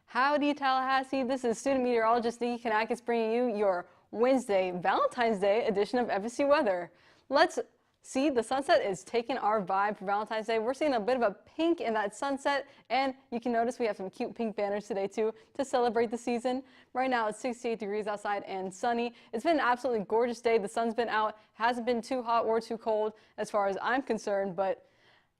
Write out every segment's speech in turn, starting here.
Howdy, Tallahassee. This is student meteorologist Nikki Kanakis bringing you your Wednesday, Valentine's Day edition of FSU weather. Let's see, the sunset is taking our vibe for Valentine's Day. We're seeing a bit of a pink in that sunset, and you can notice we have some cute pink banners today too to celebrate the season. Right now it's 68 degrees outside and sunny. It's been an absolutely gorgeous day. The sun's been out, hasn't been too hot or too cold as far as I'm concerned, but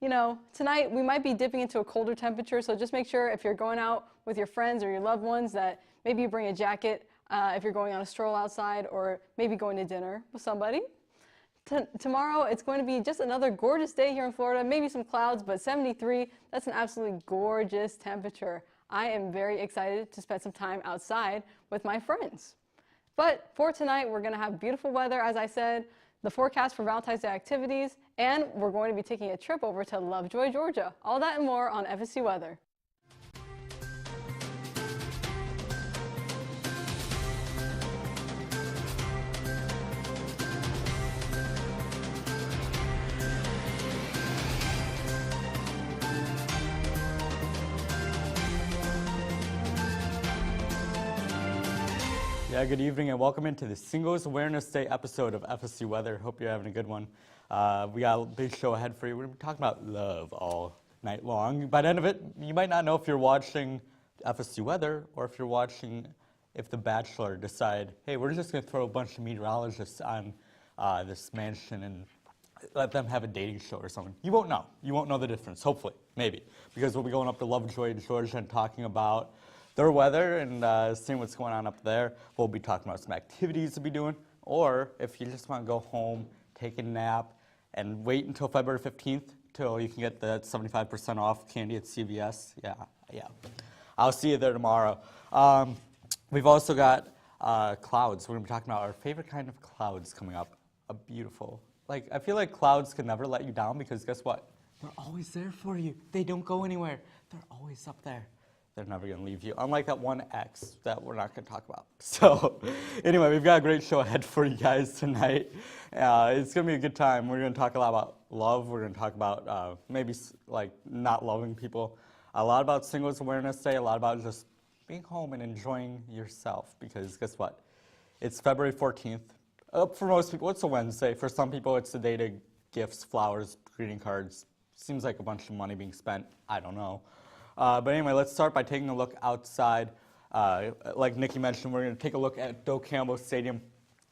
you know, tonight we might be dipping into a colder temperature, so just make sure if you're going out with your friends or your loved ones that maybe you bring a jacket if you're going on a stroll outside or maybe going to dinner with somebody. Tomorrow it's going to be just another gorgeous day here in Florida, maybe some clouds, but 73, that's an absolutely gorgeous temperature. I am very excited to spend some time outside with my friends. But for tonight, we're going to have beautiful weather, as I said, the forecast for Valentine's Day activities, and we're going to be taking a trip over to Lovejoy, Georgia. All that and more on FSU weather. Yeah, good evening and welcome into the Singles Awareness Day episode of FSU Weather. Hope you're having a good one. We got a big show ahead for you. We're going to be talking about love all night long. By the end of it, you might not know if you're watching FSU Weather or if you're watching if The Bachelor decide, hey, we're just going to throw a bunch of meteorologists on this mansion and let them have a dating show or something. You won't know. You won't know the difference, hopefully, maybe, because we'll be going up to Lovejoy, Georgia and talking about their weather and seeing what's going on up there. We'll be talking about some activities to be doing, or if you just want to go home, take a nap, and wait until February 15th till you can get the 75% off candy at CVS. Yeah. I'll see you there tomorrow. We've also got clouds. We're going to be talking about our favorite kind of clouds coming up. A beautiful, I feel like clouds can never let you down because guess what? They're always there for you. They don't go anywhere. They're always up there. They're never going to leave you, unlike that one ex that we're not going to talk about. So anyway, we've got a great show ahead for you guys tonight. It's going to be a good time. We're going to talk a lot about love. We're going to talk about maybe not loving people. A lot about Singles Awareness Day, a lot about just being home and enjoying yourself because guess what? It's February 14th. For most people, it's a Wednesday. For some people, it's the day to gifts, flowers, greeting cards. Seems like a bunch of money being spent. I don't know. But anyway, let's start by taking a look outside. Like Nikki mentioned, we're going to take a look at Doak Campbell Stadium.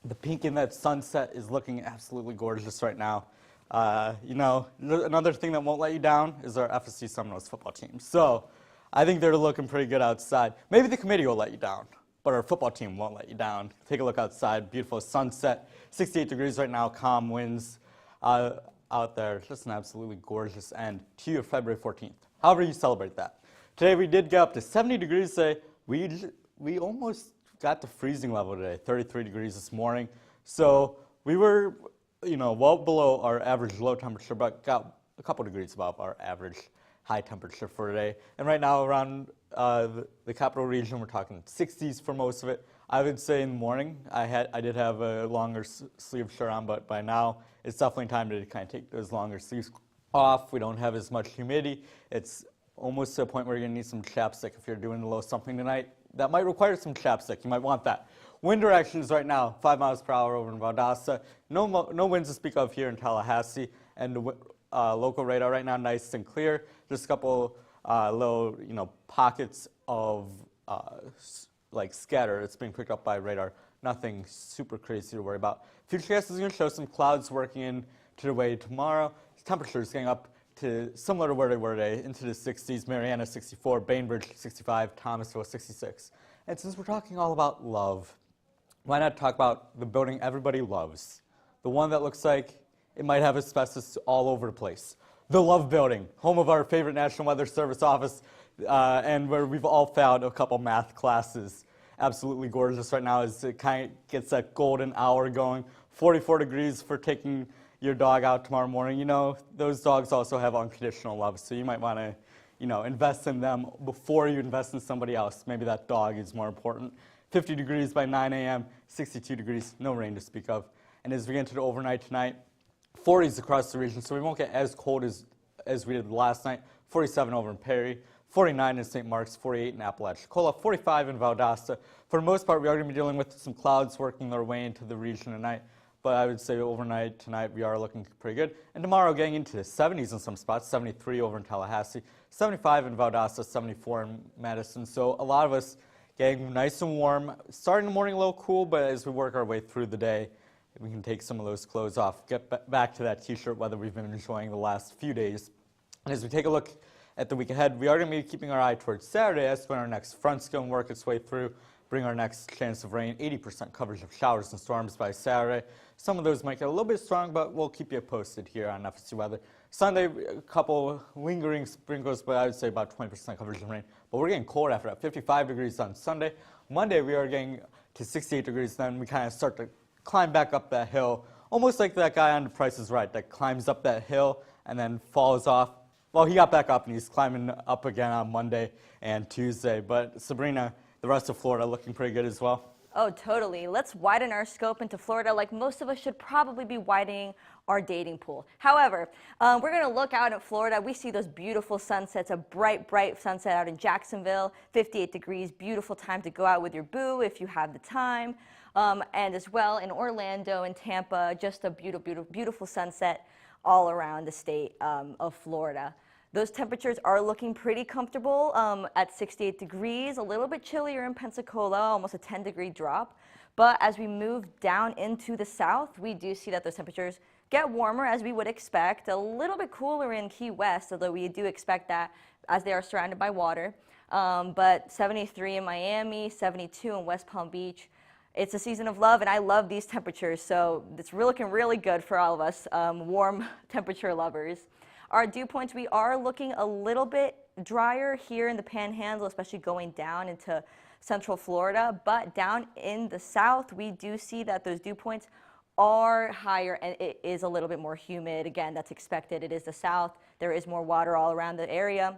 The pink in that sunset is looking absolutely gorgeous right now. Another thing that won't let you down is our FSU Seminoles football team. So I think they're looking pretty good outside. Maybe the committee will let you down, but our football team won't let you down. Take a look outside. Beautiful sunset. 68 degrees right now. Calm winds out there. Just an absolutely gorgeous end to your February 14th. However you celebrate that. Today we did get up to 70 degrees today. We almost got to freezing level today, 33 degrees this morning. So we were, well below our average low temperature, but got a couple degrees above our average high temperature for today. And right now around the capital region, we're talking 60s for most of it. I would say in the morning, I did have a longer sleeve shirt on, but by now it's definitely time to kind of take those longer sleeves off. We don't have as much humidity. It's almost to a point where you're going to need some chapstick if you're doing a little something tonight. That might require some chapstick. You might want that. Wind directions right now, 5 miles per hour over in Valdosta. No winds to speak of here in Tallahassee. And the local radar right now, nice and clear. Just a couple little, pockets of scatter. It's being picked up by radar. Nothing super crazy to worry about. Futurecast is going to show some clouds working in to the way tomorrow. Temperatures getting up to similar to where they were today, into the 60s, Mariana 64, Bainbridge 65, Thomasville 66. And since we're talking all about love, why not talk about the building everybody loves? The one that looks like it might have asbestos all over the place. The Love Building, home of our favorite National Weather Service office, and where we've all found a couple math classes. Absolutely gorgeous right now as it kind of gets that golden hour going. 44 degrees for taking your dog out tomorrow morning. Those dogs also have unconditional love, so you might want to, invest in them before you invest in somebody else. Maybe that dog is more important. 50 degrees by 9 a.m., 62 degrees, no rain to speak of. And as we get into the overnight tonight, 40s across the region, so we won't get as cold as we did last night. 47 over in Perry, 49 in St. Mark's, 48 in Apalachicola, 45 in Valdosta. For the most part, we are going to be dealing with some clouds working their way into the region tonight. But I would say overnight tonight we are looking pretty good. And tomorrow getting into the 70s in some spots, 73 over in Tallahassee, 75 in Valdosta, 74 in Madison. So a lot of us getting nice and warm. Starting the morning a little cool, but as we work our way through the day, we can take some of those clothes off, get back to that t-shirt weather we've been enjoying the last few days. And as we take a look at the week ahead, we are going to be keeping our eye towards Saturday as when our next front's going to work its way through, bring our next chance of rain, 80% coverage of showers and storms by Saturday. Some of those might get a little bit strong, but we'll keep you posted here on FSU weather. Sunday, a couple lingering sprinkles, but I would say about 20% coverage of rain. But we're getting cold after that, 55 degrees on Sunday. Monday, we are getting to 68 degrees. Then we kind of start to climb back up that hill, almost like that guy on The Price is Right that climbs up that hill and then falls off. Well, he got back up and he's climbing up again on Monday and Tuesday. But Sabrina, the rest of Florida looking pretty good as well. Oh, totally. Let's widen our scope into Florida like most of us should probably be widening our dating pool. However, we're going to look out at Florida. We see those beautiful sunsets, a bright, bright sunset out in Jacksonville, 58 degrees, beautiful time to go out with your boo if you have the time. And as well in Orlando and Tampa, just a beautiful, beautiful sunset all around the state of Florida. Those temperatures are looking pretty comfortable at 68 degrees, a little bit chillier in Pensacola, almost a 10-degree drop. But as we move down into the south, we do see that those temperatures get warmer as we would expect, a little bit cooler in Key West, although we do expect that as they are surrounded by water. But 73 in Miami, 72 in West Palm Beach. It's a season of love, and I love these temperatures, so it's looking really good for all of us warm temperature lovers. Our dew points, we are looking a little bit drier here in the Panhandle, especially going down into Central Florida. But down in the south, we do see that those dew points are higher, and it is a little bit more humid. Again, that's expected. It is the south. There is more water all around the area.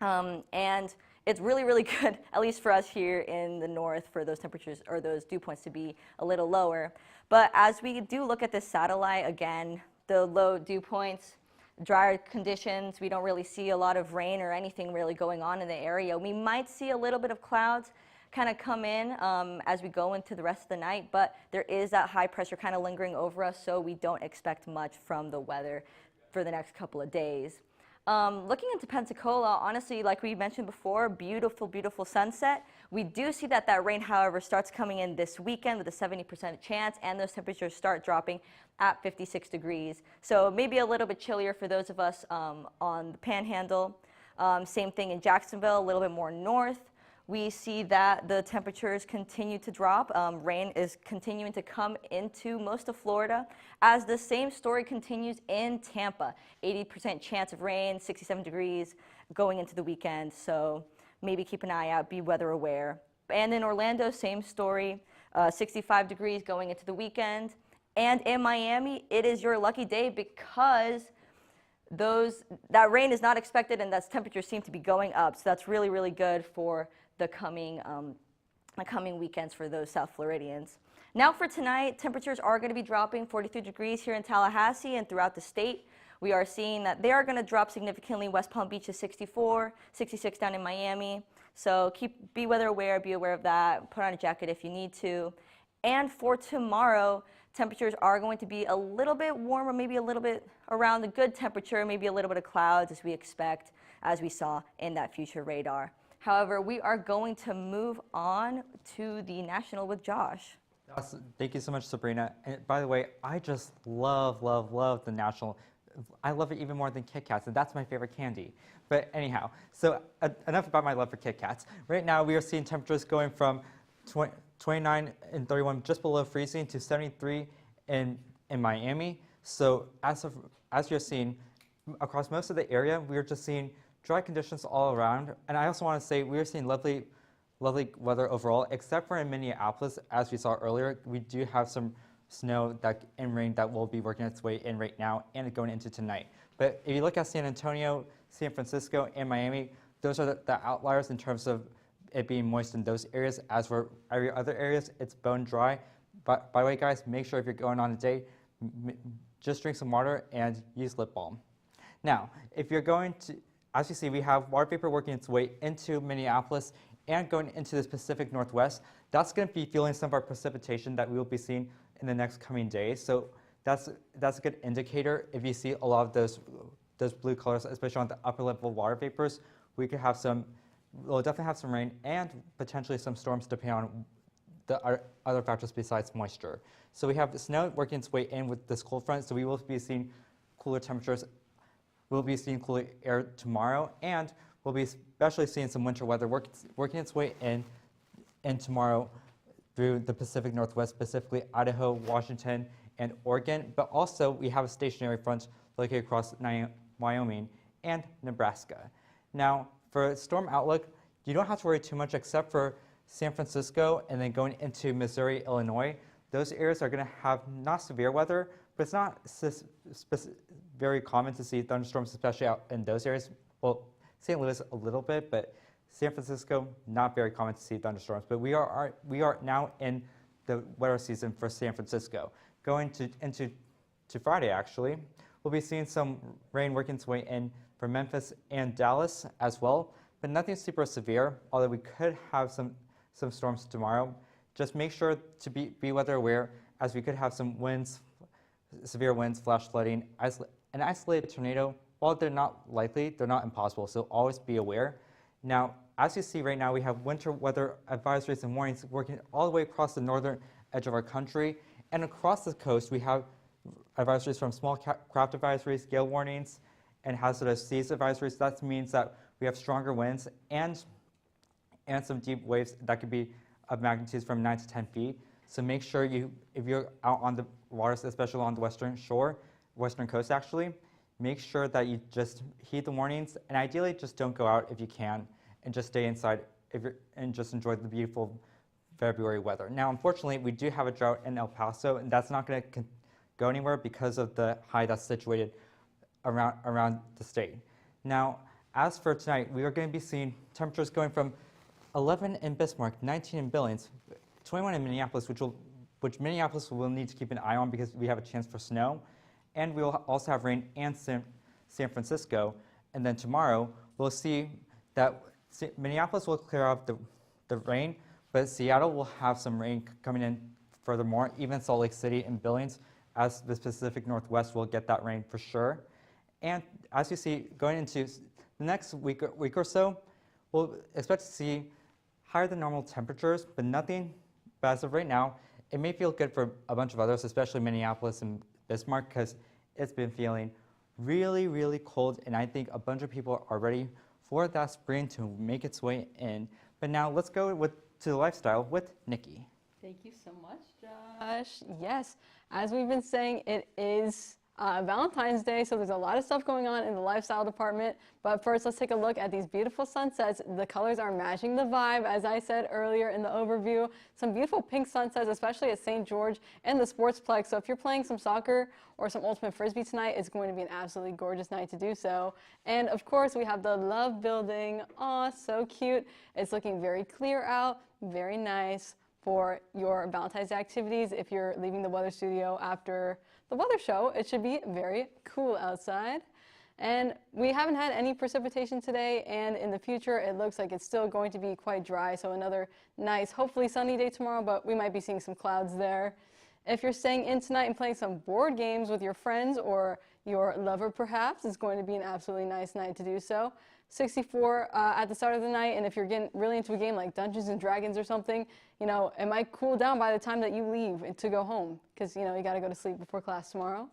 And it's really, really good, at least for us here in the north, for those temperatures or those dew points to be a little lower. But as we do look at this satellite, again, the low dew points, drier conditions, we don't really see a lot of rain or anything really going on in the area. We might see a little bit of clouds kind of come in as we go into the rest of the night, but there is that high pressure kind of lingering over us, so we don't expect much from the weather for the next couple of days. Looking into Pensacola, honestly, like we mentioned before, beautiful, beautiful sunset. We do see that rain, however, starts coming in this weekend with a 70% chance, and those temperatures start dropping at 56 degrees. So maybe a little bit chillier for those of us on the Panhandle. Same thing in Jacksonville, a little bit more north. We see that the temperatures continue to drop. Rain is continuing to come into most of Florida, as the same story continues in Tampa. 80% chance of rain, 67 degrees going into the weekend. So maybe keep an eye out, be weather aware. And in Orlando, same story, 65 degrees going into the weekend. And in Miami, it is your lucky day because that rain is not expected and that temperatures seem to be going up. So that's really, really good for the coming weekends for those South Floridians. Now for tonight, temperatures are going to be dropping 43 degrees here in Tallahassee and throughout the state. We are seeing that they are going to drop significantly. West Palm Beach is 64, 66 down in Miami. So be weather aware, be aware of that. Put on a jacket if you need to. And for tomorrow, temperatures are going to be a little bit warmer, maybe a little bit around the good temperature, maybe a little bit of clouds as we expect, as we saw in that future radar. However, we are going to move on to the National with Josh. Thank you so much, Sabrina. And by the way, I just love the National. I love it even more than Kit Kats, and that's my favorite candy. But anyhow, so enough about my love for Kit Kats. Right now, we are seeing temperatures going from 29 and 31, just below freezing, to 73 in Miami. So as you're seeing, across most of the area, we are just seeing dry conditions all around. And I also want to say we are seeing lovely weather overall, except for in Minneapolis, as we saw earlier. We do have some snow and rain that will be working its way in right now and going into tonight. But if you look at San Antonio, San Francisco, and Miami, those are the outliers in terms of it being moist in those areas. As for every other areas, it's bone dry. But by the way, guys, make sure if you're going on a date, just drink some water and use lip balm. Now, if you're going to as you see, we have water vapor working its way into Minneapolis and going into the Pacific Northwest. That's going to be fueling some of our precipitation that we will be seeing in the next coming days. So that's a good indicator. If you see a lot of those blue colors, especially on the upper level water vapors, we'll definitely have some rain and potentially some storms depending on the other factors besides moisture. So we have the snow working its way in with this cold front, so we will be seeing cooler temperatures. We'll be seeing cooler air tomorrow, and we'll be especially seeing some winter weather working its way in tomorrow through the Pacific Northwest, specifically Idaho, Washington, and Oregon. But also we have a stationary front located across Wyoming and Nebraska. Now, for storm outlook, you don't have to worry too much except for San Francisco and then going into Missouri, Illinois. Those areas are going to have not severe weather, but it's not very common to see thunderstorms, especially out in those areas. Well, St. Louis a little bit, but San Francisco, not very common to see thunderstorms. But we are now in the wetter season for San Francisco. Going into Friday, actually, we'll be seeing some rain working its way in for Memphis and Dallas as well, but nothing super severe, although we could have some storms tomorrow. Just make sure to be weather aware, as we could have some winds, severe winds, flash flooding, an isolated tornado. While they're not likely, they're not impossible, so always be aware. Now, as you see right now, we have winter weather advisories and warnings working all the way across the northern edge of our country, and across the coast, we have advisories from small craft advisories, gale warnings, and hazardous seas advisories. That means that we have stronger winds and some deep waves that could be of magnitudes from 9 to 10 feet. So make sure if you're out on the waters, especially along the western coast actually, make sure that you just heed the warnings, and ideally just don't go out if you can, and just stay inside and just enjoy the beautiful February weather. Now, unfortunately, we do have a drought in El Paso, and that's not going to go anywhere because of the high that's situated around the state. Now, as for tonight, we are going to be seeing temperatures going from 11 in Bismarck, 19 in Billings, 21 in Minneapolis, which Minneapolis will need to keep an eye on because we have a chance for snow. And we will also have rain in San Francisco. And then tomorrow, we'll see that Minneapolis will clear off the rain, but Seattle will have some rain coming in furthermore. Even Salt Lake City and Billings, as the Pacific Northwest, will get that rain for sure. And as you see, going into the next week or so, we'll expect to see higher than normal temperatures, but nothing. But as of right now, it may feel good for a bunch of others, especially Minneapolis and Bismarck, because it's been feeling really, really cold, and I think a bunch of people are ready for that spring to make its way in. But now let's go to the lifestyle with Nikki. Thank you so much, Josh. Yes, as we've been saying, it is Valentine's Day, so there's a lot of stuff going on in the lifestyle department. But first, let's take a look at these beautiful sunsets. The colors are matching the vibe, as I said earlier in the overview. Some beautiful pink sunsets, especially at St. George and the Sportsplex. So if you're playing some soccer or some ultimate frisbee tonight, it's going to be an absolutely gorgeous night to do so. And of course, we have the Love Building. Aw, so cute. It's looking very clear out, very nice for your Valentine's Day activities. If you're leaving the weather studio after the weather show, it should be very cool outside. And we haven't had any precipitation today, and in the future it looks like it's still going to be quite dry, so another nice, hopefully sunny day tomorrow, but we might be seeing some clouds there. If you're staying in tonight and playing some board games with your friends or your lover perhaps, it's going to be an absolutely nice night to do so. 64 at the start of the night, and if you're getting really into a game like Dungeons and Dragons or something, you know, it might cool down by the time that you leave to go home, because, you know, you got to go to sleep before class tomorrow.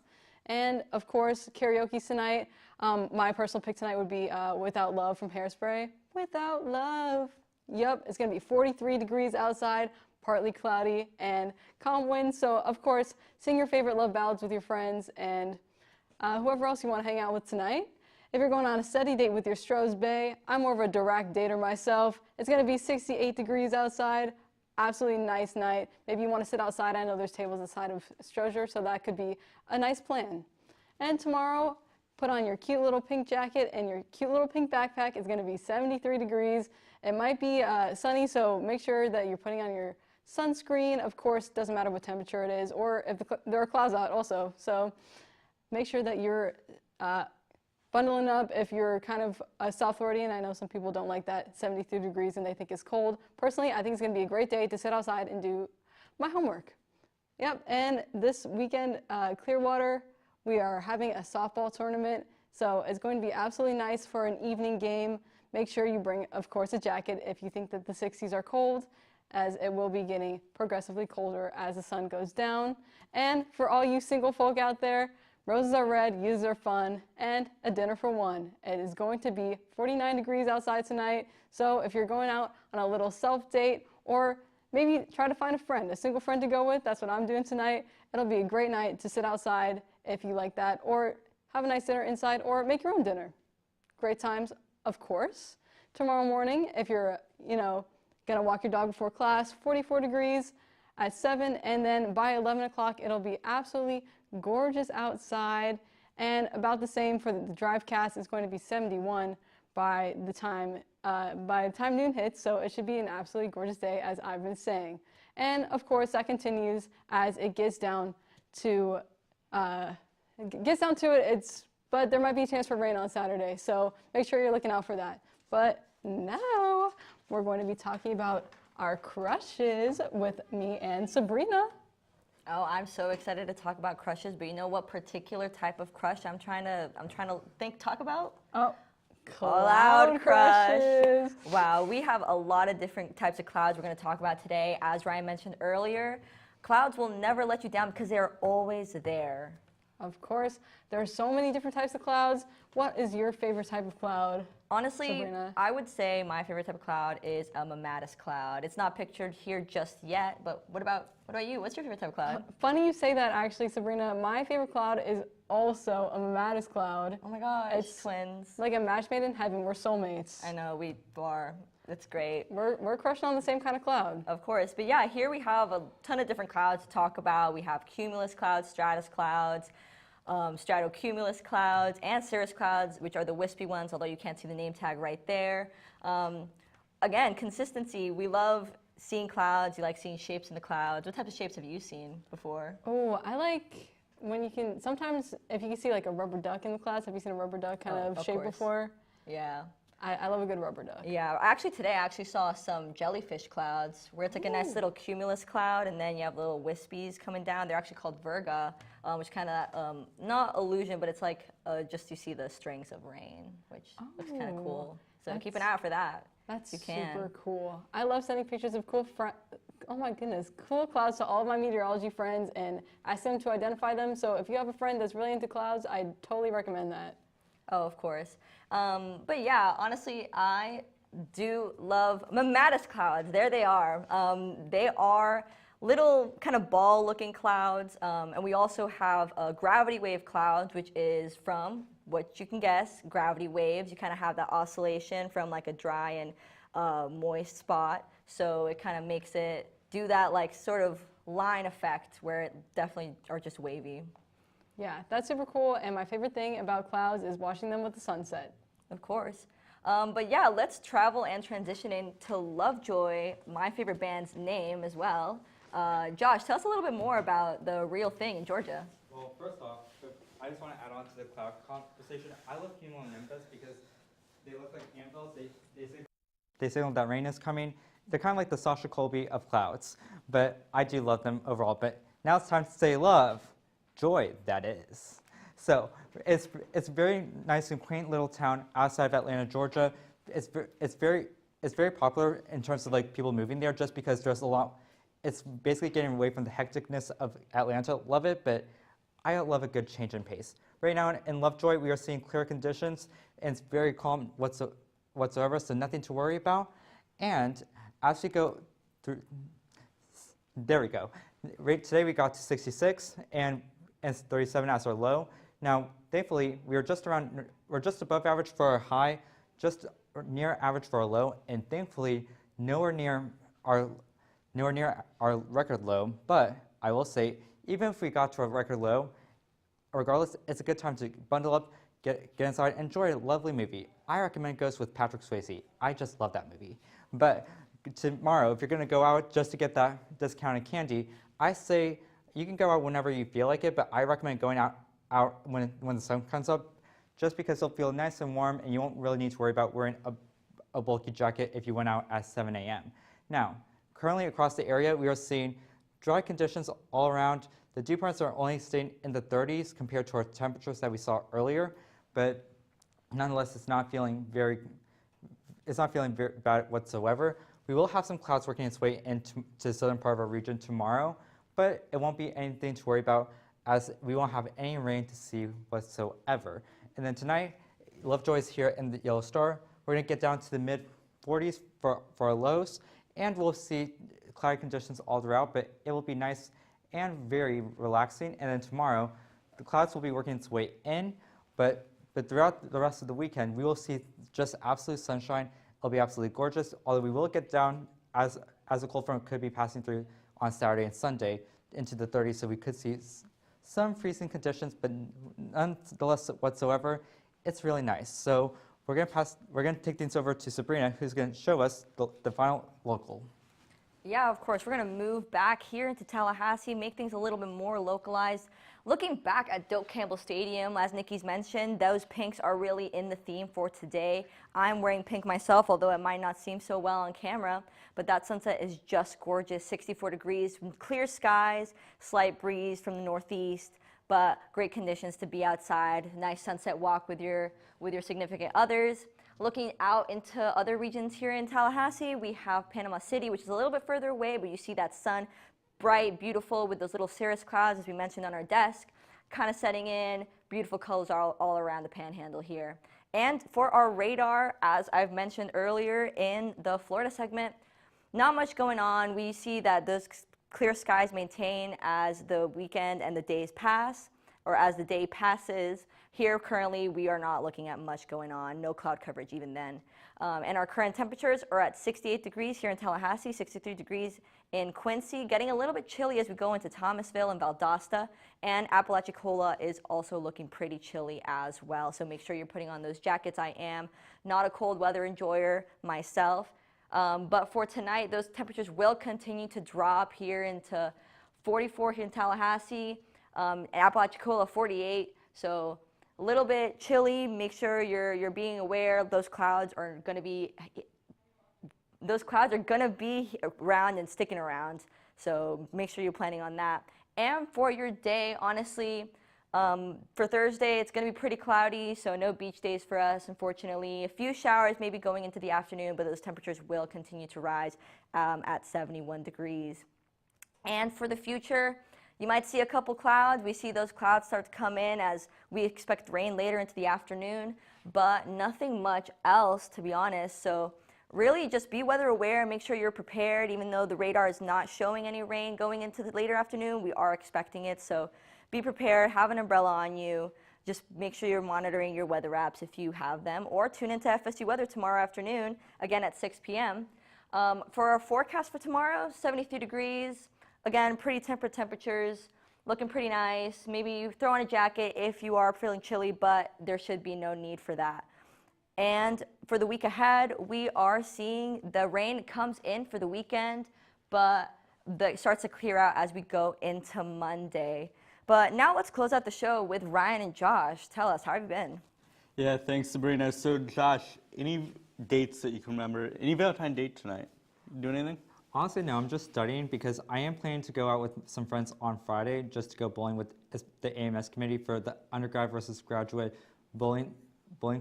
And of course, karaoke tonight. My personal pick tonight would be Without Love from Hairspray. Without Love. Yep, it's going to be 43 degrees outside, partly cloudy, and calm winds. So, of course, sing your favorite love ballads with your friends and whoever else you want to hang out with tonight. If you're going on a study date with your Stroh's Bay, I'm more of a direct dater myself. It's going to be 68 degrees outside. Absolutely nice night. Maybe you want to sit outside. I know there's tables outside of Stroger, so that could be a nice plan. And tomorrow, put on your cute little pink jacket and your cute little pink backpack. It's going to be 73 degrees. It might be sunny, so make sure that you're putting on your sunscreen. Of course, doesn't matter what temperature it is, or if there are clouds out also. So make sure that you're bundling up if you're kind of a South Floridian. I know some people don't like that 73 degrees and they think it's cold. Personally, I think it's going to be a great day to sit outside and do my homework. Yep, and this weekend, Clearwater, we are having a softball tournament, so it's going to be absolutely nice for an evening game. Make sure you bring, of course, a jacket if you think that the 60s are cold, as it will be getting progressively colder as the sun goes down. And for all you single folk out there, roses are red, youths are fun, and a dinner for one. It is going to be 49 degrees outside tonight, so if you're going out on a little self-date or maybe try to find a friend, a single friend to go with, that's what I'm doing tonight. It'll be a great night to sit outside if you like that, or have a nice dinner inside, or make your own dinner. Great times, of course. Tomorrow morning, if you're, gonna walk your dog before class, 44 degrees at 7, and then by 11 o'clock, it'll be absolutely gorgeous outside, and about the same for the drive cast. It's going to be 71 by the time noon hits, so it should be an absolutely gorgeous day, as I've been saying. And of course, that continues as it gets down to it. But there might be a chance for rain on Saturday, so make sure you're looking out for that. But now we're going to be talking about our crushes with me and Sabrina. Oh, I'm so excited to talk about crushes, but you know what particular type of crush I'm trying to talk about? Oh, cloud crush. crushes. Wow, we have a lot of different types of clouds we're going to talk about today. As Ryan mentioned earlier, clouds will never let you down because they're always there. Of course, there are so many different types of clouds. What is your favorite type of cloud? Honestly, Sabrina? I would say my favorite type of cloud is a mammatus cloud. It's not pictured here just yet, but what about you? What's your favorite type of cloud? Funny you say that, actually, Sabrina. My favorite cloud is also a mammatus cloud. Oh my gosh, It's twins. like a match made in heaven. We're soulmates. I know, we are. It's great. We're crushing on the same kind of cloud. Of course, but yeah, here we have a ton of different clouds to talk about. We have cumulus clouds, stratus clouds, stratocumulus clouds, and cirrus clouds, which are the wispy ones, although you can't see the name tag right there. Again, consistency. We love seeing clouds. You like seeing shapes in the clouds. What type of shapes have you seen before? Oh, I like when you can, sometimes if you can see like a rubber duck in the clouds. Have you seen a rubber duck kind of shape course. before? Yeah. I love a good rubber duck. Yeah, actually today I actually saw some jellyfish clouds where it's like a nice little cumulus cloud and then you have little wispies coming down. They're actually called virga, which kind of, not illusion, but it's like just you see the strings of rain, which looks kind of cool. So keep an eye out for that. That's You can. super cool. I love sending pictures of cool clouds to all of my meteorology friends and ask them to identify them. So if you have a friend that's really into clouds, I totally recommend that. Oh, of course. But yeah, honestly, I do love mammatus clouds. There they are. They are little kind of ball-looking clouds. And we also have gravity wave clouds, which is from what you can guess, gravity waves. You kind of have that oscillation from like a dry and moist spot. So it kind of makes it do that like sort of line effect where it definitely are just wavy. Yeah, that's super cool. And my favorite thing about clouds is watching them with the sunset. Of course. But yeah, let's travel and transition into Lovejoy, my favorite band's name as well. Josh, tell us a little bit more about the real thing in Georgia. Well, first off, I just want to add on to the cloud conversation. I love cumulonimbus because they look like anvils. They signal that rain is coming. They're kind of like the Sasha Colby of clouds, but I do love them overall. But now it's time to say love. Joy, that is. So it's a very nice and quaint little town outside of Atlanta, Georgia. It's very popular in terms of like people moving there just because there's a lot. It's basically getting away from the hecticness of Atlanta. Love it, but I love a good change in pace. Right now in Lovejoy, we are seeing clear conditions and it's very calm whatsoever, so nothing to worry about. And as we go through, there we go. Right today we got to 66 and 37 as our low. Now, thankfully, we're just above average for our high, just near average for our low, and thankfully, nowhere near our record low. But I will say, even if we got to a record low, regardless, it's a good time to bundle up, get inside, enjoy a lovely movie. I recommend Ghost with Patrick Swayze. I just love that movie. But tomorrow, if you're going to go out just to get that discounted candy, I say you can go out whenever you feel like it, but I recommend going out when the sun comes up just because it'll feel nice and warm and you won't really need to worry about wearing a bulky jacket if you went out at 7 a.m. Now, currently across the area, we are seeing dry conditions all around. The dew points are only staying in the 30s compared to our temperatures that we saw earlier, but nonetheless, it's not feeling very bad whatsoever. We will have some clouds working its way into the southern part of our region tomorrow, but it won't be anything to worry about as we won't have any rain to see whatsoever. And then tonight, Lovejoy is here in the Yellow Star. We're going to get down to the mid-40s for our lows, and we'll see cloudy conditions all throughout, but it will be nice and very relaxing. And then tomorrow, the clouds will be working its way in, but throughout the rest of the weekend, we will see just absolute sunshine. It'll be absolutely gorgeous, although we will get down as a cold front could be passing through on Saturday and Sunday into the 30s, so we could see some freezing conditions, but nonetheless whatsoever, it's really nice. So we're gonna take things over to Sabrina, who's gonna show us the final local. Yeah, of course. We're going to move back here into Tallahassee, make things a little bit more localized. Looking back at Doak Campbell Stadium, as Nikki's mentioned, those pinks are really in the theme for today. I'm wearing pink myself, although it might not seem so well on camera, but that sunset is just gorgeous. 64 degrees, clear skies, slight breeze from the northeast, but great conditions to be outside. Nice sunset walk with your significant others. Looking out into other regions here in Tallahassee, we have Panama City, which is a little bit further away, but you see that sun, bright, beautiful, with those little cirrus clouds, as we mentioned on our desk, kind of setting in. Beautiful colors all around the panhandle here. And for our radar, as I've mentioned earlier in the Florida segment, not much going on. We see that those clear skies maintain as the weekend and the days pass, or as the day passes. Here currently we are not looking at much going on, no cloud coverage even then. And our current temperatures are at 68 degrees here in Tallahassee, 63 degrees in Quincy, getting a little bit chilly as we go into Thomasville and Valdosta, and Apalachicola is also looking pretty chilly as well. So make sure you're putting on those jackets. I am not a cold weather enjoyer myself, but for tonight, those temperatures will continue to drop here into 44 here in Tallahassee, Apalachicola 48, so a little bit chilly. Make sure you're being aware of those clouds are going to be around and sticking around. So make sure you're planning on that. And for your day, honestly, for Thursday, it's going to be pretty cloudy, so no beach days for us, unfortunately. A few showers maybe going into the afternoon, but those temperatures will continue to rise at 71 degrees. And for the future, you might see a couple clouds. We see those clouds start to come in as we expect rain later into the afternoon, but nothing much else, to be honest. So really just be weather aware and make sure you're prepared. Even though the radar is not showing any rain going into the later afternoon, we are expecting it. So be prepared, have an umbrella on you. Just make sure you're monitoring your weather apps if you have them, or tune into FSU Weather tomorrow afternoon, again at 6 p.m. For our forecast for tomorrow, 73 degrees. Again, pretty temperate temperatures, looking pretty nice. Maybe you throw on a jacket if you are feeling chilly, but there should be no need for that. And for the week ahead, we are seeing the rain comes in for the weekend, but it starts to clear out as we go into Monday. But now let's close out the show with Ryan and Josh. Tell us, how have you been? Yeah, thanks, Sabrina. So, Josh, any dates that you can remember? Any Valentine date tonight? Do anything? Honestly, no, I'm just studying because I am planning to go out with some friends on Friday just to go bowling with the AMS committee for the undergrad versus graduate bowling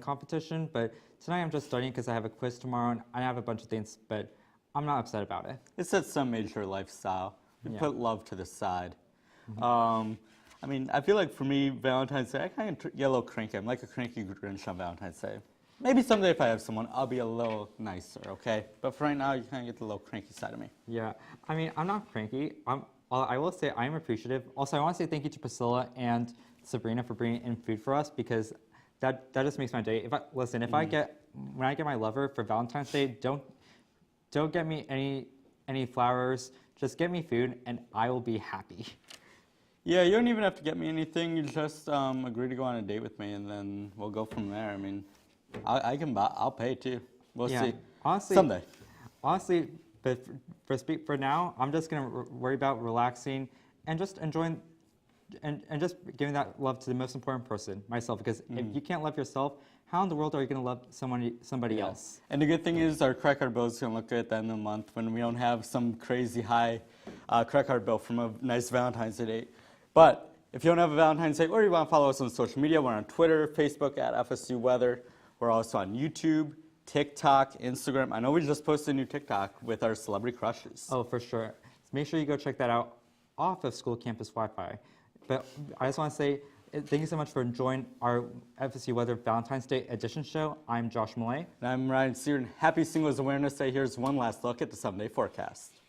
competition. But tonight I'm just studying because I have a quiz tomorrow and I have a bunch of things, but I'm not upset about it. It's that some major lifestyle. You Yeah. put love to the side. I mean, I feel like for me, Valentine's Day, I kind of get a little cranky. I'm like a cranky Grinch on Valentine's Day. Maybe someday if I have someone, I'll be a little nicer, okay? But for right now, you kind of get the little cranky side of me. Yeah, I mean, I'm not cranky. I will say I'm appreciative. Also, I want to say thank you to Priscilla and Sabrina for bringing in food for us because that just makes my day. When I get my lover for Valentine's Day, don't get me any flowers. Just get me food, and I will be happy. Yeah, you don't even have to get me anything. You just agree to go on a date with me, and then we'll go from there. I mean, I'll pay too. We'll see. Honestly, someday. Honestly, but for now, I'm just gonna worry about relaxing and just enjoying and just giving that love to the most important person, myself, because if you can't love yourself, how in the world are you going to love somebody else? And the good thing is our credit card bill is going to look good at the end of the month when we don't have some crazy high credit card bill from a nice Valentine's Day date. But if you don't have a Valentine's Day or you want to follow us on social media, we're on Twitter, Facebook at FSU Weather. We're also on YouTube, TikTok, Instagram. I know we just posted a new TikTok with our celebrity crushes. Oh, for sure. Make sure you go check that out off of school campus Wi-Fi. But I just want to say thank you so much for enjoying our FSU Weather Valentine's Day edition show. I'm Josh Millay. And I'm Ryan Seaton. Happy Singles Awareness Day. Here's one last look at the 7-day forecast.